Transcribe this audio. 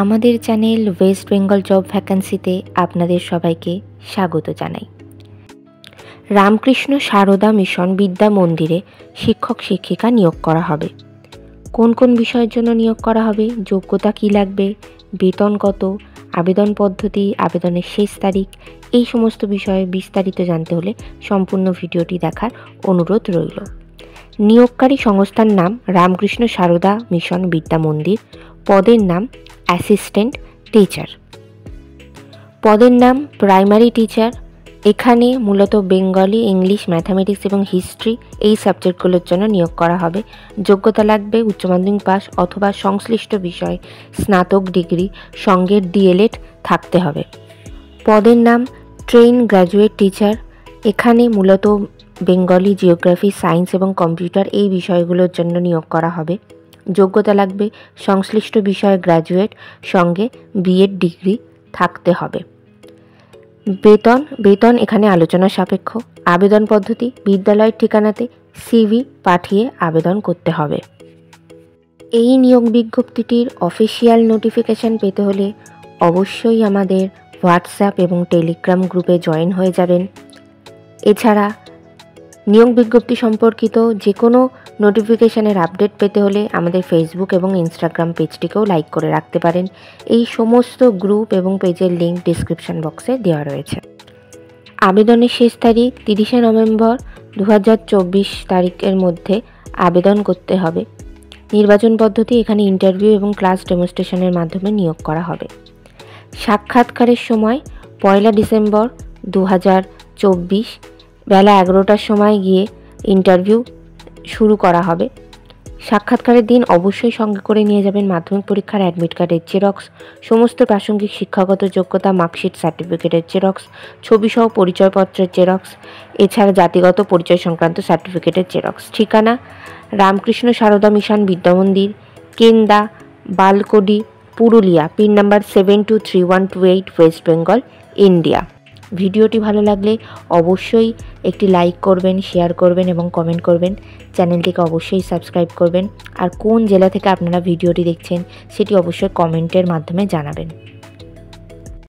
আমাদের channel West Bengal job ভ্যাকান্সিতে আপনাদের সবাইকে স্বাগত জানাই। রামকৃষ্ণ সারদা মিশন বিদ্যা মন্দিরে শিক্ষক শিক্ষিকা নিয়োগ করা হবে। কোন কোন বিষয়ের জন্য নিয়োগ করা হবে, যোগ্যতা কী লাগবে, বেতন কত, আবেদন পদ্ধতি, আবেদনের শেষ তারিখ, এই সমস্ত বিষয়ে বিস্তারিত জানতে হলে সম্পূর্ণ ভিডিওটি দেখার অনুরোধ রইল। নিয়োগকারী সংস্থার নাম রামকৃষ্ণ সারদা মিশন বিদ্যা মন্দির। পদের নাম অ্যাসিস্ট্যান্ট টিচার। পদের নাম প্রাইমারি টিচার। এখানে মূলত বেঙ্গলি, ইংলিশ, ম্যাথামেটিক্স এবং হিস্ট্রি এই সাবজেক্টগুলোর জন্য নিয়োগ করা হবে। যোগ্যতা লাগবে উচ্চ মাধ্যমিক পাস অথবা সংশ্লিষ্ট বিষয়ে স্নাতক ডিগ্রি, সঙ্গে ডিএলএড থাকতে হবে। পদের নাম ট্রেন গ্র্যাজুয়েট টিচার। এখানে মূলত বেঙ্গলি, জিওগ্রাফি, সায়েন্স এবং কম্পিউটার এই বিষয়গুলোর জন্য নিয়োগ করা হবে। যোগ্যতা লাগবে সংশ্লিষ্ট বিষয়ে গ্র্যাজুয়েট, সঙ্গে বিএড ডিগ্রি থাকতে হবে। বেতন এখানে আলোচনা সাপেক্ষ। আবেদন পদ্ধতি, বিদ্যালয়ের ঠিকানাতে সিভি পাঠিয়ে আবেদন করতে হবে। এই নিয়োগ বিজ্ঞপ্তিটির অফিসিয়াল নোটিফিকেশান পেতে হলে অবশ্যই আমাদের হোয়াটসঅ্যাপ এবং টেলিগ্রাম গ্রুপে জয়েন হয়ে যাবেন। এছাড়া নিয়োগ বিজ্ঞপ্তি সম্পর্কিত যে কোনো নোটিফিকেশানের আপডেট পেতে হলে আমাদের ফেসবুক এবং ইনস্টাগ্রাম পেজটিকেও লাইক করে রাখতে পারেন। এই সমস্ত গ্রুপ এবং পেজের লিঙ্ক ডিসক্রিপশন বক্সে দেওয়া রয়েছে। আবেদনের শেষ তারিখ 30শে নভেম্বর 2024 তারিখের মধ্যে আবেদন করতে হবে। নির্বাচন পদ্ধতি, এখানে ইন্টারভিউ এবং ক্লাস ডেমনস্ট্রেশনের মাধ্যমে নিয়োগ করা হবে। সাক্ষাৎকারের সময় 1 ডিসেম্বর 2024 বেলা 11টার সময় গিয়ে ইন্টারভিউ শুরু করা হবে। সাক্ষাৎকারের দিন অবশ্যই সঙ্গে করে নিয়ে যাবেন মাধ্যমিক পরীক্ষার অ্যাডমিট কার্ডের জেরক্স, সমস্ত প্রাসঙ্গিক শিক্ষাগত যোগ্যতা মার্কশিট, সার্টিফিকেটের জেরক্স, ছবিসহ পরিচয়পত্রের জেরক্স, এছাড়া জাতিগত পরিচয় সংক্রান্ত সার্টিফিকেটের জেরক্স। ঠিকানা Ramakrishna Sarada mission Vidyamandir, Kenda, Balakdi, Purulia, pin number 723128, West Bengal, India. ভিডিওটি ভালো লাগলে অবশ্যই একটি লাইক করবেন, শেয়ার করবেন এবং কমেন্ট করবেন। চ্যানেলটিকে অবশ্যই সাবস্ক্রাইব করবেন। আর কোন জেলা থেকে আপনারা ভিডিওটি দেখছেন সেটি অবশ্যই কমেন্টের মাধ্যমে জানাবেন।